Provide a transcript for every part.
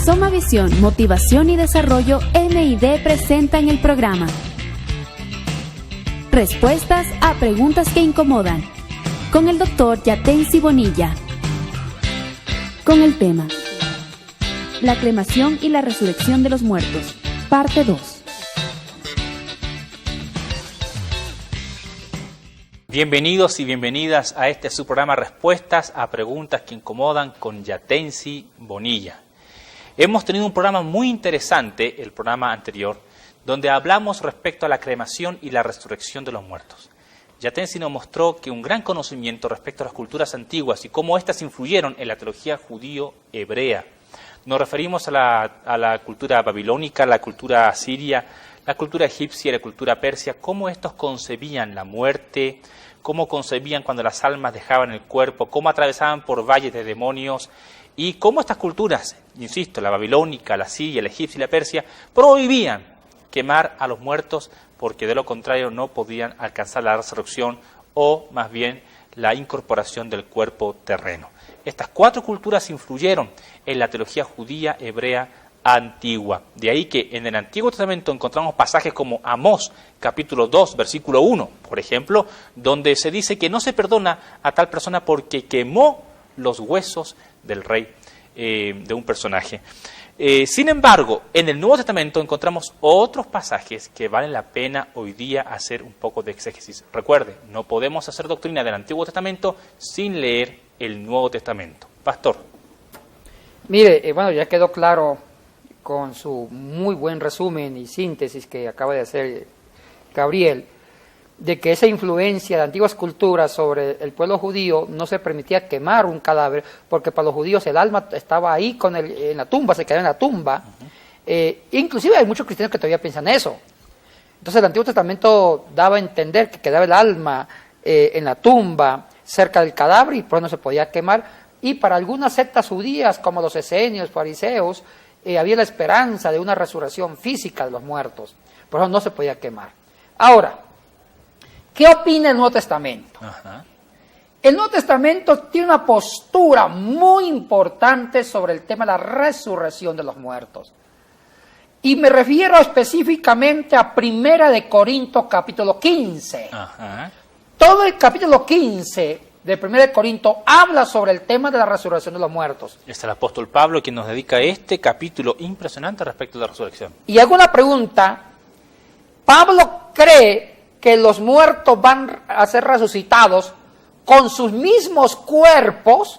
Somavisión, Motivación y Desarrollo MID presentan el programa Respuestas a preguntas que incomodan, con el Dr. Yatensi Bonilla, con el tema La cremación y la resurrección de los muertos, parte 2. Bienvenidos y bienvenidas a este su programa Respuestas a preguntas que incomodan con Yatensi Bonilla. Hemos tenido un programa muy interesante, el programa anterior, donde hablamos respecto a la cremación y la resurrección de los muertos. Yatensi nos mostró que un gran conocimiento respecto a las culturas antiguas y cómo éstas influyeron en la teología judío-hebrea. Nos referimos a la cultura babilónica, la cultura asiria, la cultura egipcia y la cultura persia, cómo estos concebían la muerte, cómo concebían cuando las almas dejaban el cuerpo, cómo atravesaban por valles de demonios y cómo estas culturas, insisto, la babilónica, la asiria, la egipcia y la persia, prohibían quemar a los muertos porque de lo contrario no podían alcanzar la resurrección o más bien la incorporación del cuerpo terreno. Estas cuatro culturas influyeron en la teología judía hebrea antigua. De ahí que en el Antiguo Testamento encontramos pasajes como Amós, capítulo 2, versículo 1, por ejemplo, donde se dice que no se perdona a tal persona porque quemó los huesos del rey, de un personaje. Sin embargo, en el Nuevo Testamento encontramos otros pasajes que valen la pena hoy día hacer un poco de exégesis. Recuerde, no podemos hacer doctrina del Antiguo Testamento sin leer el Nuevo Testamento. Pastor. Mire, ya quedó claro con su muy buen resumen y síntesis que acaba de hacer Gabriel, de que esa influencia de antiguas culturas sobre el pueblo judío no se permitía quemar un cadáver, porque para los judíos el alma estaba ahí en la tumba, se quedaba en la tumba. Inclusive hay muchos cristianos que todavía piensan eso. Entonces el Antiguo Testamento daba a entender que quedaba el alma en la tumba, cerca del cadáver, y por eso no se podía quemar. Y para algunas sectas judías, como los esenios, fariseos, había la esperanza de una resurrección física de los muertos. Por eso no se podía quemar. Ahora, ¿qué opina el Nuevo Testamento? El Nuevo Testamento tiene una postura muy importante sobre el tema de la resurrección de los muertos. Y me refiero específicamente a 1 de Corintios capítulo 15. Todo el capítulo 15 de 1 de Corintios habla sobre el tema de la resurrección de los muertos. Es el apóstol Pablo quien nos dedica este capítulo impresionante respecto a la resurrección. Y hago una pregunta. ¿Pablo cree que los muertos van a ser resucitados con sus mismos cuerpos?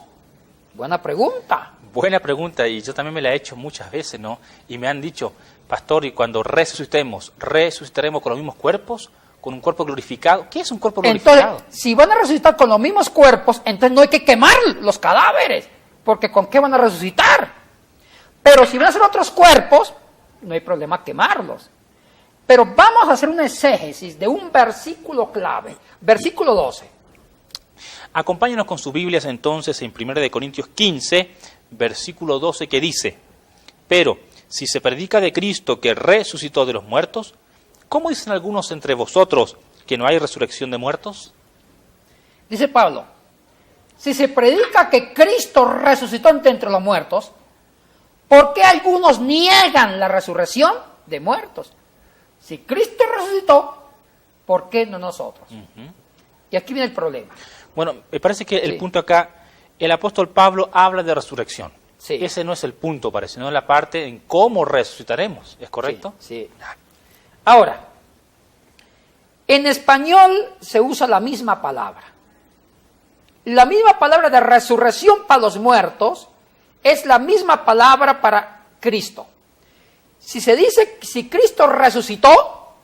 Buena pregunta. Buena pregunta, y yo también me la he hecho muchas veces, ¿no? Y me han dicho, pastor, y cuando resucitaremos con los mismos cuerpos, con un cuerpo glorificado. ¿Qué es un cuerpo glorificado? Entonces, si van a resucitar con los mismos cuerpos, entonces no hay que quemar los cadáveres, porque ¿con qué van a resucitar? Pero si van a ser otros cuerpos, no hay problema quemarlos. Pero vamos a hacer una exégesis de un versículo clave, versículo 12. Acompáñanos con sus Biblias entonces en 1 de Corintios 15, versículo 12, que dice: Pero si se predica de Cristo que resucitó de los muertos, ¿cómo dicen algunos entre vosotros que no hay resurrección de muertos? Dice Pablo, si se predica que Cristo resucitó entre los muertos, ¿por qué algunos niegan la resurrección de muertos? Si Cristo resucitó, ¿por qué no nosotros? Y aquí viene el problema. Bueno, me parece que el punto acá, el apóstol Pablo habla de resurrección. Sí. Ese no es el punto, parece, sino la parte en cómo resucitaremos. ¿Es correcto? Sí. Ahora, en español se usa la misma palabra. La misma palabra de resurrección para los muertos es la misma palabra para Cristo. Si se dice, si Cristo resucitó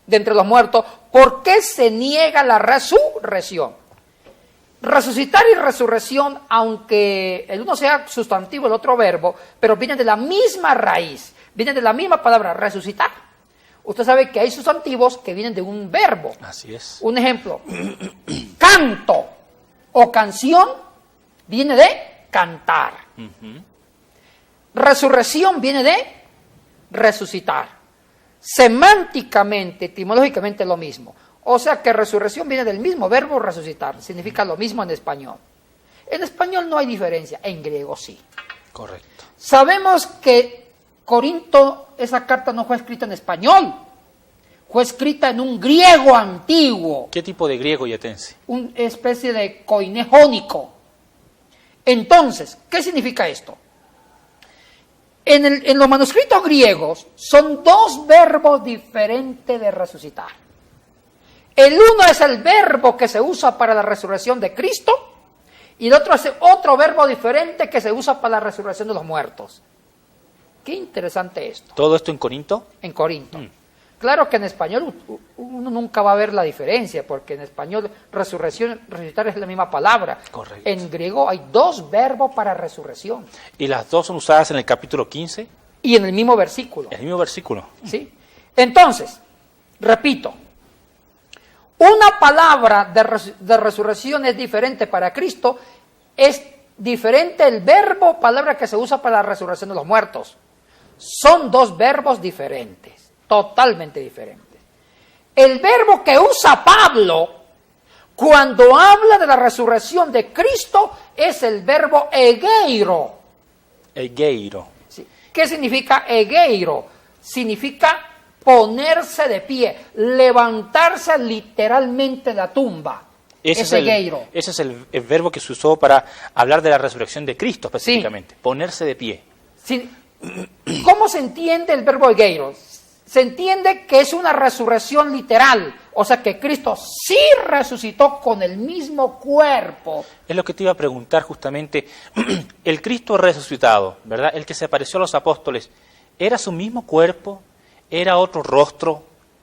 de entre los muertos, ¿por qué se niega la resurrección? Resucitar y resurrección, aunque el uno sea sustantivo, el otro verbo, pero vienen de la misma raíz, vienen de la misma palabra, resucitar. Usted sabe que hay sustantivos que vienen de un verbo. Así es. Un ejemplo, canto o canción viene de cantar. Resurrección viene de resucitar. Semánticamente, etimológicamente lo mismo. O sea que resurrección viene del mismo verbo resucitar, significa lo mismo en español. En español no hay diferencia, en griego sí. Correcto. Sabemos que Corinto, esa carta no fue escrita en español, fue escrita en un griego antiguo, ¿Qué tipo de griego, Yatensi? una especie de koiné jónico. Entonces, ¿qué significa esto? En los manuscritos griegos son dos verbos diferentes de resucitar. El uno es el verbo que se usa para la resurrección de Cristo y el otro es otro verbo diferente que se usa para la resurrección de los muertos. Qué interesante esto. ¿Todo esto en Corinto? En Corinto. Claro que en español uno nunca va a ver la diferencia, porque en español resurrección, resucitar es la misma palabra. Correcto. En griego hay dos verbos para resurrección. ¿Y las dos son usadas en el capítulo 15? Y en el mismo versículo. El mismo versículo. ¿Sí? Entonces, repito, una palabra de resurrección es diferente para Cristo, es diferente el verbo, palabra que se usa para la resurrección de los muertos. Son dos verbos diferentes. Totalmente diferentes. El verbo que usa Pablo cuando habla de la resurrección de Cristo es el verbo egeiro. Egeiro. Sí. ¿Qué significa egeiro? Significa ponerse de pie, levantarse literalmente de la tumba. Es egeiro. Ese es el verbo que se usó para hablar de la resurrección de Cristo específicamente. Sí. Ponerse de pie. Sí. ¿Cómo se entiende el verbo egeiro? Se entiende que es una resurrección literal, o sea que Cristo sí resucitó con el mismo cuerpo. Es lo que te iba a preguntar justamente. El Cristo resucitado, ¿verdad? El que se apareció a los apóstoles, ¿era su mismo cuerpo? ¿Era otro rostro?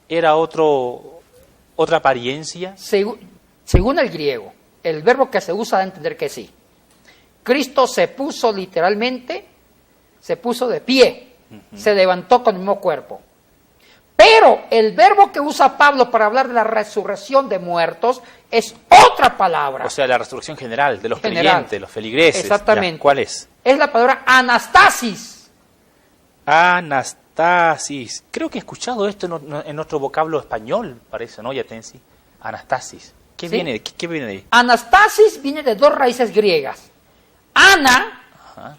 ¿Era otra apariencia? Según el griego, el verbo que se usa da a entender que sí. Cristo se puso literalmente, se puso de pie, se levantó con el mismo cuerpo. Pero el verbo que usa Pablo para hablar de la resurrección de muertos es otra palabra. O sea, la resurrección general de los creyentes, los feligreses. Exactamente. Ya, ¿cuál es? Es la palabra anastasis. Anastasis. Creo que he escuchado esto en otro vocablo español, parece, ¿no, Yatensi? Anastasis. ¿Qué ¿Sí? ¿Qué viene de ahí? Anastasis viene de dos raíces griegas. Ana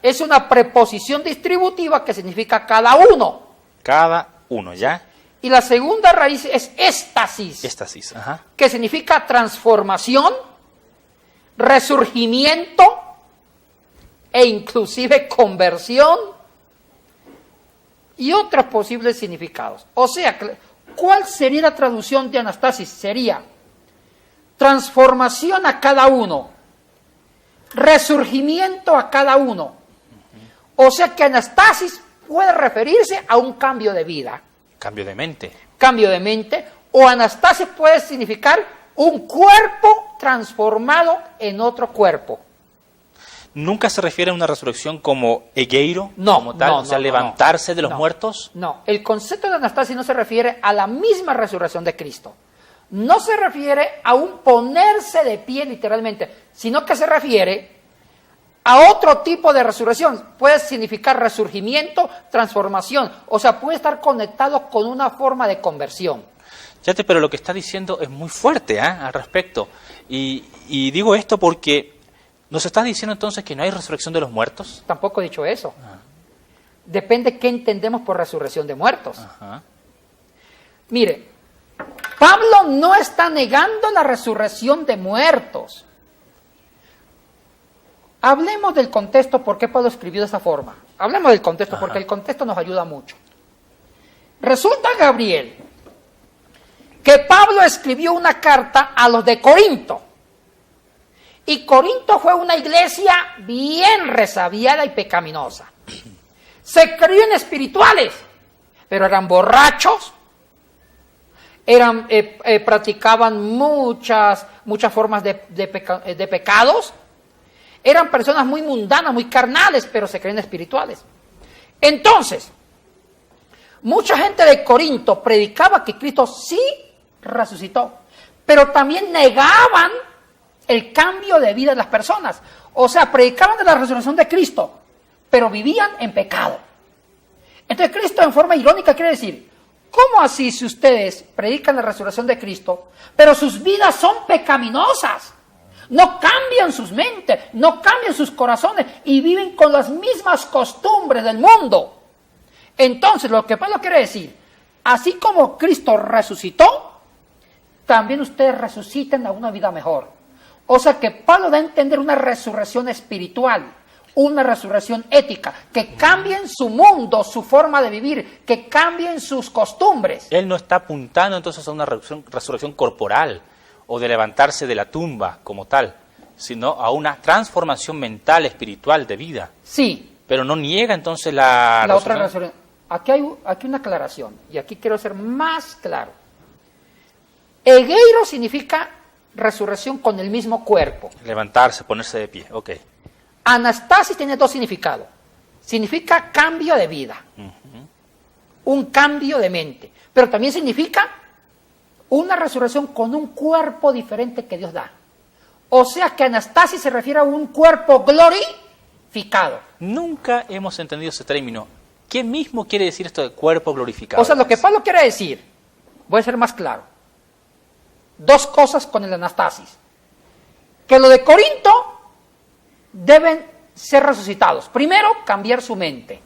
es una preposición distributiva que significa cada uno. Cada uno, ¿ya? Y la segunda raíz es éstasis. Éstasis, ajá. Que significa transformación, resurgimiento e inclusive conversión y otros posibles significados. O sea, ¿cuál sería la traducción de anastasis? Sería transformación a cada uno, resurgimiento a cada uno. O sea que anastasis puede referirse a un cambio de vida. Cambio de mente. Cambio de mente, o anastasis puede significar un cuerpo transformado en otro cuerpo. ¿Nunca se refiere a una resurrección como egeiro? No, como tal, no, o sea, no, levantarse de los no. muertos. No, el concepto de anastasis no se refiere a la misma resurrección de Cristo. No se refiere a un ponerse de pie literalmente, sino que se refiere a otro tipo de resurrección. Puede significar resurgimiento, transformación, o sea, puede estar conectado con una forma de conversión. Pero lo que está diciendo es muy fuerte al respecto. Y digo esto porque ¿nos estás diciendo entonces que no hay resurrección de los muertos? Tampoco he dicho eso. Depende qué entendemos por resurrección de muertos. Ajá. Mire, Pablo no está negando la resurrección de muertos. Hablemos del contexto, por qué Pablo escribió de esa forma. Hablemos del contexto, porque el contexto nos ayuda mucho. Resulta, Gabriel, que Pablo escribió una carta a los de Corinto. Y Corinto fue una iglesia bien resabiada y pecaminosa. Se creían espirituales, pero eran borrachos, practicaban muchas formas de pecados. Eran personas muy mundanas, muy carnales, pero se creen espirituales. Entonces, mucha gente de Corinto predicaba que Cristo sí resucitó, pero también negaban el cambio de vida de las personas. O sea, predicaban de la resurrección de Cristo, pero vivían en pecado. Entonces, Cristo en forma irónica quiere decir, ¿cómo así si ustedes predican la resurrección de Cristo, pero sus vidas son pecaminosas? No cambian sus mentes, no cambian sus corazones y viven con las mismas costumbres del mundo. Entonces, lo que Pablo quiere decir, así como Cristo resucitó, también ustedes resuciten a una vida mejor. O sea que Pablo da a entender una resurrección espiritual, una resurrección ética, que cambien su mundo, su forma de vivir, que cambien sus costumbres. Él no está apuntando entonces a una resurrección corporal o de levantarse de la tumba como tal, sino a una transformación mental, espiritual, de vida. Sí. Pero no niega entonces la otra resurrección. Aquí hay una aclaración, y aquí quiero ser más claro. Egeiro significa resurrección con el mismo cuerpo. Levantarse, ponerse de pie, ok. Anastasis tiene dos significados. Significa cambio de vida, un cambio de mente, pero también significa una resurrección con un cuerpo diferente que Dios da. O sea que Anastasis se refiere a un cuerpo glorificado. Nunca hemos entendido ese término. ¿Qué mismo quiere decir esto de cuerpo glorificado? O sea, lo que Pablo quiere decir, voy a ser más claro, dos cosas con el Anastasis. Que lo de Corinto deben ser resucitados. Primero, cambiar su mente,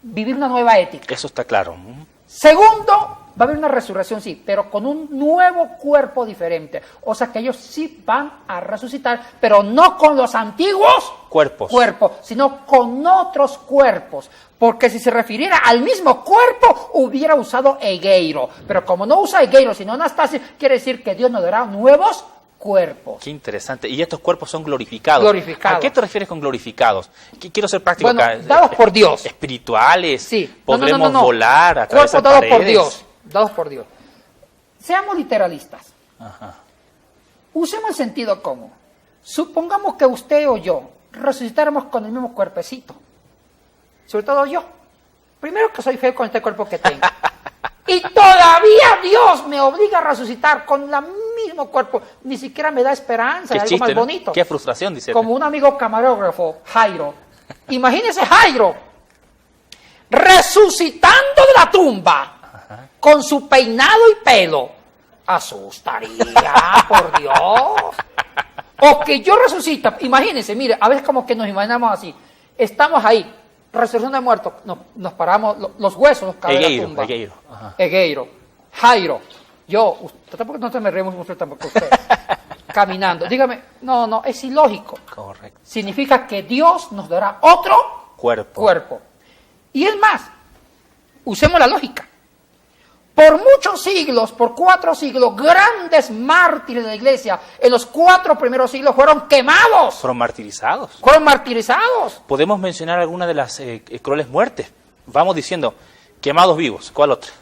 vivir una nueva ética. Eso está claro. Segundo, va a haber una resurrección, sí, pero con un nuevo cuerpo diferente. O sea que ellos sí van a resucitar, pero no con los antiguos cuerpos, sino con otros cuerpos. Porque si se refiriera al mismo cuerpo, hubiera usado egeiro. Pero como no usa egeiro, sino Anastasis, quiere decir que Dios nos dará nuevos cuerpos. Qué interesante. Y estos cuerpos son glorificados. Glorificados. ¿A qué te refieres con glorificados? Quiero ser práctico acá. Dados por Dios. Espirituales. Sí. Podremos volar, atravesar cuerpos paredes. Dados por Dios. Dados por Dios. Seamos literalistas. Ajá. Usemos el sentido común. Supongamos que usted o yo resucitáramos con el mismo cuerpecito. Sobre todo yo. Primero que soy feo con este cuerpo que tengo. Y todavía Dios me obliga a resucitar con el mismo cuerpo. Ni siquiera me da esperanza de algo chiste, más ¿no? bonito. Qué frustración, dice. Como un amigo camarógrafo, Jairo. Imagínese Jairo resucitando de la tumba. Ajá. Con su peinado y pelo. Asustaría, por Dios. O que yo resucita. Imagínense, mire, a veces como que nos imaginamos así. Estamos ahí. Resurrección de muertos, nos paramos, los huesos nos caen de la tumba. Egeiro, Jairo, yo, usted tampoco no te me reímos mucho tampoco usted, caminando. Dígame, no, es ilógico. Correcto. Significa que Dios nos dará otro cuerpo. Y es más, usemos la lógica. Por muchos siglos, por 4 siglos, grandes mártires de la iglesia, en los 4 primeros siglos fueron quemados. Fueron martirizados. Podemos mencionar alguna de las crueles muertes. Vamos diciendo, quemados vivos. ¿Cuál otra?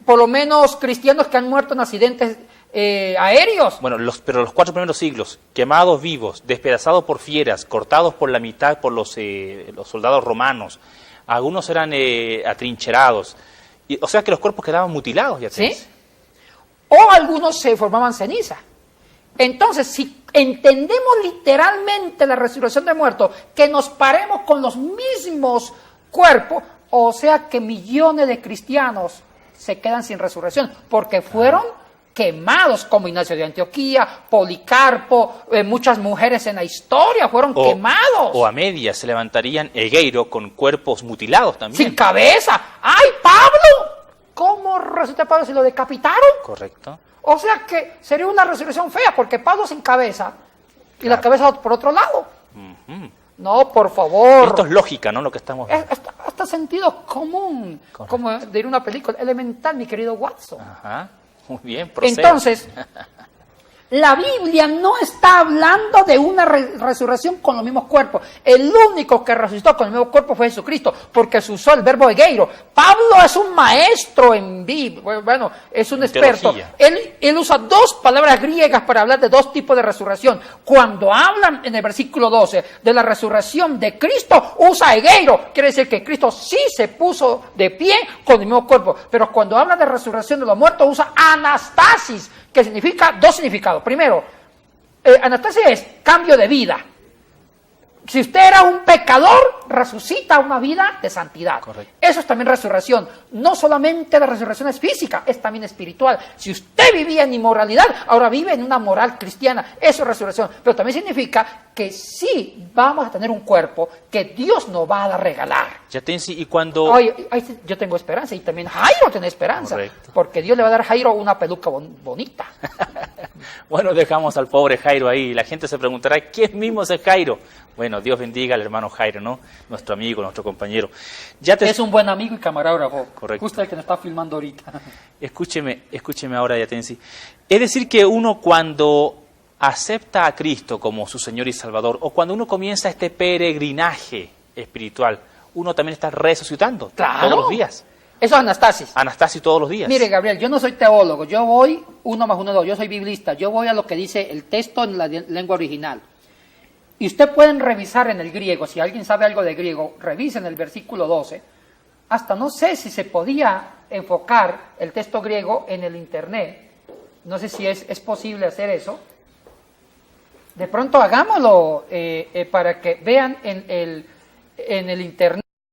Por lo menos cristianos que han muerto en accidentes aéreos. Bueno, pero los 4 primeros siglos, quemados vivos, despedazados por fieras, cortados por la mitad por los soldados romanos. Algunos eran atrincherados. O sea que los cuerpos quedaban mutilados, ya ¿sí? O algunos se formaban ceniza. Entonces, si entendemos literalmente la resurrección de muertos, que nos paremos con los mismos cuerpos, o sea que millones de cristianos se quedan sin resurrección, porque fueron quemados, como Ignacio de Antioquía, Policarpo, muchas mujeres en la historia fueron quemados. O a medias se levantarían egeiro con cuerpos mutilados también. Sin cabeza. ¡Ay, Pablo! ¿Cómo resucitó Pablo si lo decapitaron? Correcto. O sea que sería una resurrección fea, porque Pablo sin cabeza y la cabeza por otro lado. No, por favor. Esto es lógica, ¿no? Lo que estamos viendo. Hasta sentido común. Correcto. Como de ir a una película elemental, mi querido Watson. Ajá. Muy bien, procede. Entonces, la Biblia no está hablando de una resurrección con los mismos cuerpos. El único que resucitó con el mismo cuerpo fue Jesucristo, porque se usó el verbo egeiro. Pablo es un maestro en Biblia, bueno, es un experto. Él usa 2 palabras griegas para hablar de 2 tipos de resurrección. Cuando hablan en el versículo 12 de la resurrección de Cristo, usa egeiro. Quiere decir que Cristo sí se puso de pie con el mismo cuerpo. Pero cuando habla de resurrección de los muertos, usa anastasis, que significa 2 significados. Primero, anastasis es cambio de vida. Si usted era un pecador, resucita a una vida de santidad. Correcto. Eso es también resurrección. No solamente la resurrección es física, es también espiritual. Si usted vivía en inmoralidad, ahora vive en una moral cristiana. Eso es resurrección. Pero también significa que sí vamos a tener un cuerpo que Dios nos va a regalar. Yatensi, y cuando... Yo tengo esperanza, y también Jairo tiene esperanza. Correcto. Porque Dios le va a dar a Jairo una peluca bonita. Bueno, dejamos al pobre Jairo ahí. La gente se preguntará, ¿quién mismo es Jairo? Bueno, Dios bendiga al hermano Jairo, ¿no? Nuestro amigo, nuestro compañero. Es un buen amigo y camarógrafo. Correcto. Justo el que nos está filmando ahorita. Escúcheme ahora, Yatensi. Es decir, que uno cuando acepta a Cristo como su Señor y Salvador, o cuando uno comienza este peregrinaje espiritual, uno también está resucitando. Claro. Todos los días. Eso es anastasis. Anastasis todos los días. Mire, Gabriel, yo no soy teólogo, yo voy 1 más 1 2, yo soy biblista, yo voy a lo que dice el texto en la lengua original. Y usted pueden revisar en el griego, si alguien sabe algo de griego, revisen el versículo 12. Hasta no sé si se podía enfocar el texto griego en el internet. No sé si es posible hacer eso. De pronto hagámoslo para que vean en el internet.